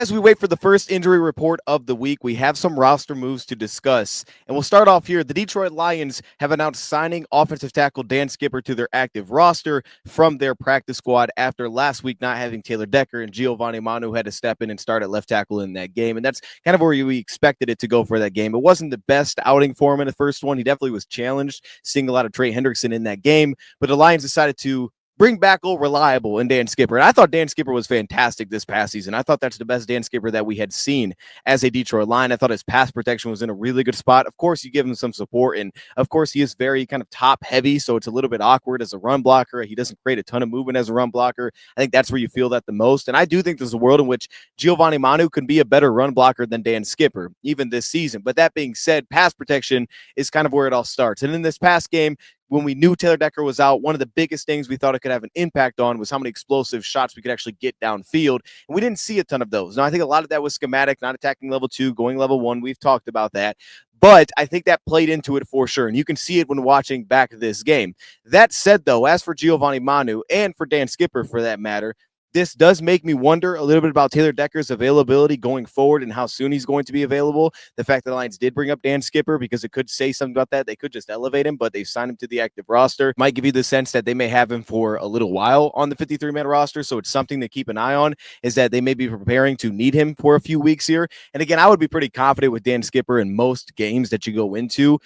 As we wait for the first injury report of the week, we have some roster moves to discuss. And we'll start off here. The Detroit Lions have announced signing offensive tackle Dan Skipper to their active roster from their practice squad after last week not having Taylor Decker, and Giovanni Manu had to step in and start at left tackle in that game. And that's kind of where we expected it to go for that game. It wasn't the best outing for him in the first one. He definitely was challenged, seeing a lot of Trey Hendrickson in that game. But the Lions decided to bring back old reliable in Dan Skipper. And I thought Dan Skipper was fantastic this past season. I thought that's the best Dan Skipper that we had seen as a Detroit Lion. I thought his pass protection was in a really good spot. Of course, you give him some support, and of course, he is very kind of top heavy, so it's a little bit awkward as a run blocker. He doesn't create a ton of movement as a run blocker. I think that's where you feel that the most. And I do think there's a world in which Giovanni Manu can be a better run blocker than Dan Skipper, even this season. But that being said, pass protection is kind of where it all starts. And in this past game, when we knew Taylor Decker was out, one of the biggest things we thought it could have an impact on was how many explosive shots we could actually get downfield. And we didn't see a ton of those. Now, I think a lot of that was schematic, not attacking level 2, going level 1. We've talked about that. But I think that played into it for sure. And you can see it when watching back this game. That said, though, as for Giovanni Manu and for Dan Skipper, for that matter, this does make me wonder a little bit about Taylor Decker's availability going forward and how soon he's going to be available. The fact that the Lions did bring up Dan Skipper, because it could say something about that. They could just elevate him, but they signed him to the active roster. Might give you the sense that they may have him for a little while on the 53-man roster. So it's something to keep an eye on, is that they may be preparing to need him for a few weeks here. And again, I would be pretty confident with Dan Skipper in most games that you go into.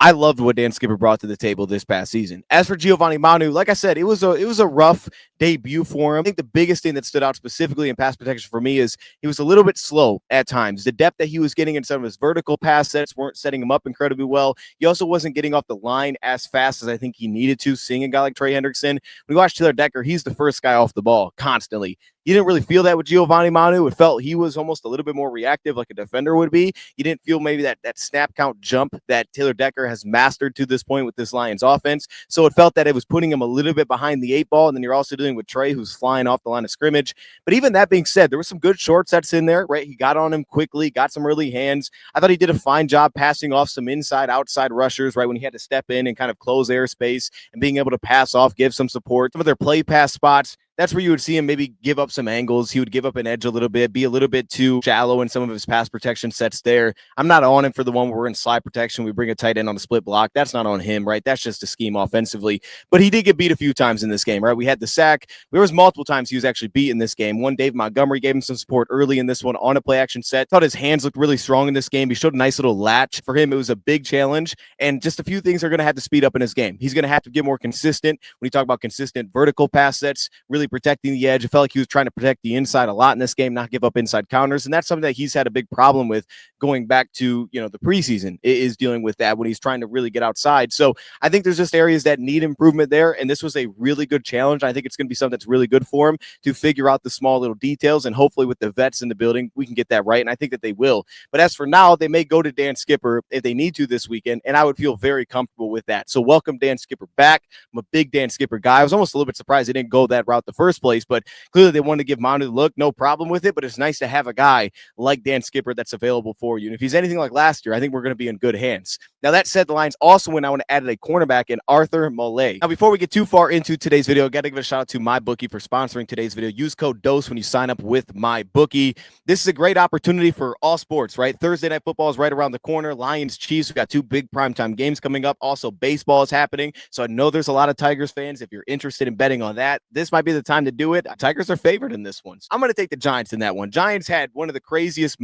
I loved what Dan Skipper brought to the table this past season. As for Giovanni Manu, like I said, it was a rough debut for him. I think the biggest thing that stood out specifically in pass protection for me is he was a little bit slow at times. The depth that he was getting in some of his vertical pass sets weren't setting him up incredibly well. He also wasn't getting off the line as fast as I think he needed to, seeing a guy like Trey Hendrickson. When you watch Taylor Decker, he's the first guy off the ball constantly. You didn't really feel that with Giovanni Manu. It felt he was almost a little bit more reactive, like a defender would be. You didn't feel maybe that snap count jump that Taylor Decker has mastered to this point with this Lions offense. So it felt that it was putting him a little bit behind the 8 ball, and then you're also dealing with Trey, who's flying off the line of scrimmage. But even that being said, there were some good short sets in there, right? He got on him quickly, got some early hands. I thought he did a fine job passing off some inside-outside rushers, right, when he had to step in and kind of close airspace and being able to pass off, give some support. Some of their play pass spots, that's where you would see him maybe give up some angles. He would give up an edge a little bit, be a little bit too shallow in some of his pass protection sets there. I'm not on him for the one where we're in slide protection. We bring a tight end on the split block. That's not on him, right? That's just a scheme offensively. But he did get beat a few times in this game, right? We had the sack. There was multiple times he was actually beat in this game. One, Dave Montgomery gave him some support early in this one on a play action set. Thought his hands looked really strong in this game. He showed a nice little latch. For him, it was a big challenge. And just a few things are going to have to speed up in his game. He's going to have to get more consistent. When you talk about consistent vertical pass sets, really protecting the edge, felt like he was trying to protect the inside a lot in this game, not give up inside counters. And that's something that he's had a big problem with going back to, the preseason, is dealing with that when he's trying to really get outside. So I think there's just areas that need improvement there. And this was a really good challenge. I think it's going to be something that's really good for him to figure out the small little details. And hopefully with the vets in the building, we can get that right. And I think that they will. But as for now, they may go to Dan Skipper if they need to this weekend. And I would feel very comfortable with that. So welcome Dan Skipper back. I'm a big Dan Skipper guy. I was almost a little bit surprised they didn't go that route the first place, but clearly they wanted to give Manu the look. No problem with it, but it's nice to have a guy like Dan Skipper that's available for you. And if he's anything like last year, I think we're going to be in good hands. Now, that said, the Lions also went out and added a cornerback in Arthur Maulet. Now, before we get too far into today's video, I got to give a shout out to MyBookie for sponsoring today's video. Use code DOSE when you sign up with MyBookie. This is a great opportunity for all sports, right? Thursday Night Football is right around the corner. Lions, Chiefs, we've got 2 big primetime games coming up. Also, baseball is happening. So I know there's a lot of Tigers fans. If you're interested in betting on that, this might be the time to do it. Tigers are favored in this one. So I'm going to take the Giants in that one. Giants had one of the craziest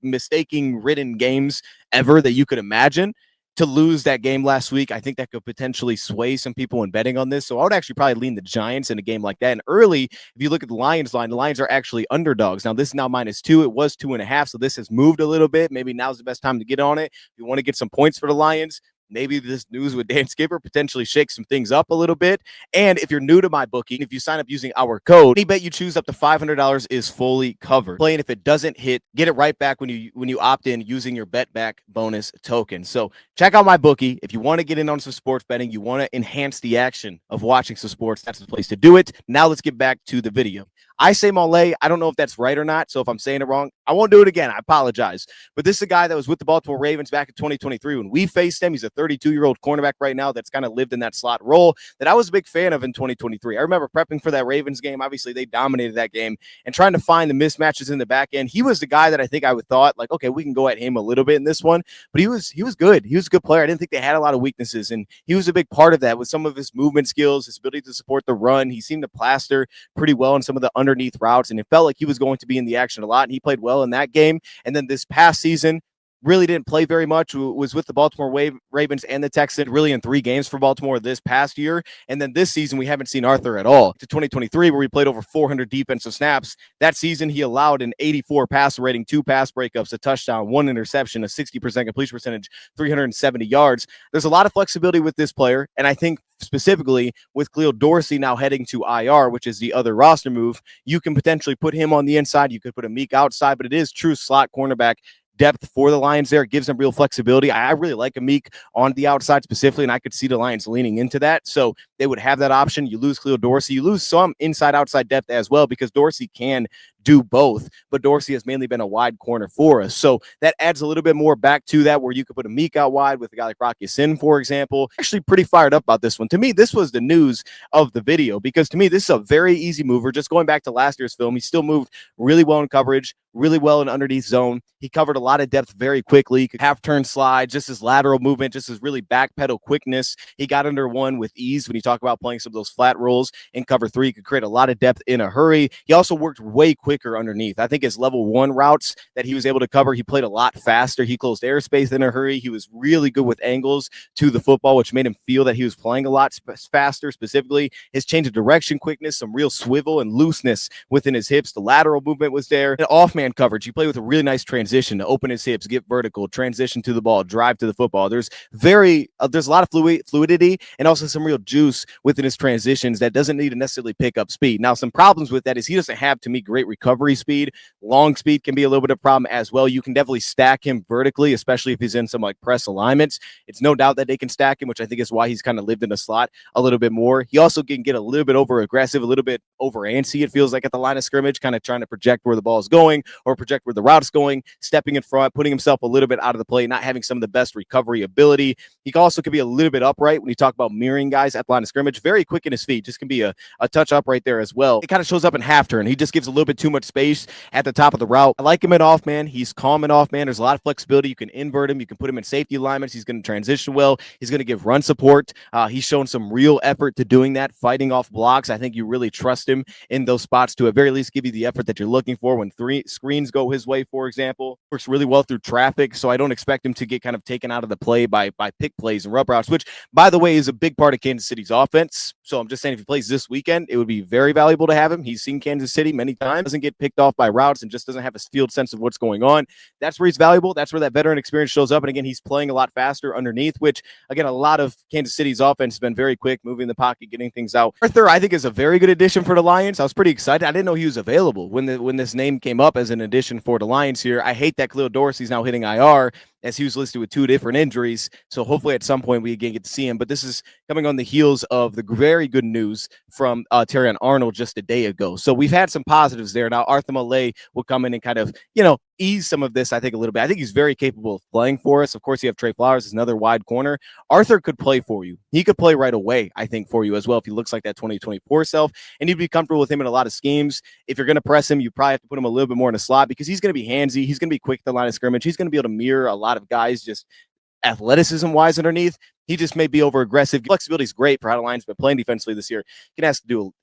mistaking-ridden games ever that you could imagine. To lose that game last week, I think that could potentially sway some people in betting on this. So I would actually probably lean the Giants in a game like that. And early, if you look at the Lions line, the Lions are actually underdogs. Now, this is now -2. It was 2.5, so this has moved a little bit. Maybe now's the best time to get on it. If you want to get some points for the Lions, maybe this news with Dan Skipper potentially shakes some things up a little bit. And if you're new to MyBookie, if you sign up using our code, any bet you choose up to $500 is fully covered. Play, and if it doesn't hit, get it right back when you opt in using your bet back bonus token. So check out MyBookie. If you want to get in on some sports betting, you want to enhance the action of watching some sports, that's the place to do it. Now let's get back to the video. I say Maulet. I don't know if that's right or not. So if I'm saying it wrong, I won't do it again. I apologize. But this is a guy that was with the Baltimore Ravens back in 2023 when we faced him. He's a 32-year-old cornerback right now that's kind of lived in that slot role that I was a big fan of in 2023. I remember prepping for that Ravens game. Obviously, they dominated that game and trying to find the mismatches in the back end. He was the guy that I think I would thought, like, okay, we can go at him a little bit in this one. But he was good. He was a good player. I didn't think they had a lot of weaknesses, and he was a big part of that with some of his movement skills, his ability to support the run. He seemed to plaster pretty well in some of the underneath routes, and it felt like he was going to be in the action a lot. And he played well in that game. And then this past season, really didn't play very much, was with the Baltimore Ravens and the Texans really in 3 games for Baltimore this past year. And then this season, we haven't seen Arthur at all. To 2023, where he played over 400 defensive snaps. That season, he allowed an 84 passer rating, 2 pass breakups, a touchdown, 1 interception, a 60% completion percentage, 370 yards. There's a lot of flexibility with this player, and I think specifically with Khalil Dorsey now heading to IR, which is the other roster move, you can potentially put him on the inside. You could put a Meek outside, but it is true slot cornerback depth for the Lions there. It gives them real flexibility. I really like a Meek on the outside specifically, and I could see the Lions leaning into that. So they would have that option. You lose Khalil Dorsey. You lose some inside-outside depth as well because Dorsey can do both, but Dorsey has mainly been a wide corner for us. So that adds a little bit more back to that where you could put a Meek out wide with a guy like Rocky Sin, for example. Actually pretty fired up about this one. To me, this was the news of the video because to me, this is a very easy mover. Just going back to last year's film, he still moved really well in coverage, really well in underneath zone. He covered a lot of depth very quickly. He could half turn slide, just his lateral movement, just his really back pedal quickness. He got under one with ease when you talk about playing some of those flat rolls in cover 3. He could create a lot of depth in a hurry. He also worked way quicker underneath. I think his level 1 routes that he was able to cover, he played a lot faster. He closed airspace in a hurry. He was really good with angles to the football, which made him feel that he was playing a lot faster. Specifically, his change of direction quickness, some real swivel and looseness within his hips. The lateral movement was there. And off-man coverage, he played with a really nice transition to open his hips, get vertical, transition to the ball, drive to the football. There's a lot of fluidity and also some real juice within his transitions that doesn't need to necessarily pick up speed. Now, some problems with that is he doesn't have, to me, great recovery speed. Long speed can be a little bit of a problem as well. You can definitely stack him vertically, especially if he's in some like press alignments. It's no doubt that they can stack him, which I think is why he's kind of lived in the slot a little bit more. He also can get a little bit over aggressive, a little bit over antsy, it feels like, at the line of scrimmage, kind of trying to project where the ball is going or project where the route's going, stepping in front, putting himself a little bit out of the play, not having some of the best recovery ability. He also could be a little bit upright when you talk about mirroring guys at the line of scrimmage. Very quick in his feet, just can be a touch upright there as well. It kind of shows up in half turn. He just gives a little bit too much space at the top of the route. I like him at off man. He's calm and off man. There's a lot of flexibility. You can invert him. You can put him in safety alignments. He's going to transition well. He's going to give run support. He's shown some real effort to doing that, fighting off blocks. I think you really trust him in those spots to at very least give you the effort that you're looking for when 3 screens go his way, for example. Works really well through traffic, so I don't expect him to get kind of taken out of the play by pick plays and rub routes, which, by the way, is a big part of Kansas City's offense. So I'm just saying if he plays this weekend, it would be very valuable to have him. He's seen Kansas City many times, doesn't get picked off by routes and just doesn't have a field sense of what's going on. That's where he's valuable. That's where that veteran experience shows up. And again, he's playing a lot faster underneath, which, again, a lot of Kansas City's offense has been very quick, moving the pocket, getting things out. Arthur, I think, is a very good addition for the Lions. I was pretty excited. I didn't know he was available when this name came up as an addition for the Lions here. I hate that Khalil Dorsey's now hitting IR, as he was listed with 2 different injuries. So hopefully at some point we again get to see him. But this is coming on the heels of the very good news from Terrion Arnold just a day ago. So we've had some positives there. Now Arthur Maulet will come in and kind of, ease some of this, I think, a little bit. I think he's very capable of playing for us. Of course, you have Trey Flowers as another wide corner. Arthur could play for you. He could play right away, I think, for you as well if he looks like that 2024 self. And you'd be comfortable with him in a lot of schemes. If you're going to press him, you probably have to put him a little bit more in a slot because he's going to be handsy. He's going to be quick at the line of scrimmage. He's going to be able to mirror a lot of guys just athleticism-wise underneath. He just may be over-aggressive. Flexibility is great for how the Lions have been playing defensively this year. You can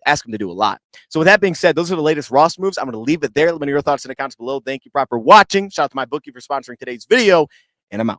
ask him to do a lot. So with that being said, those are the latest roster moves. I'm going to leave it there. Let me know your thoughts in the comments below. Thank you, Prop, for watching. Shout out to my bookie for sponsoring today's video, and I'm out.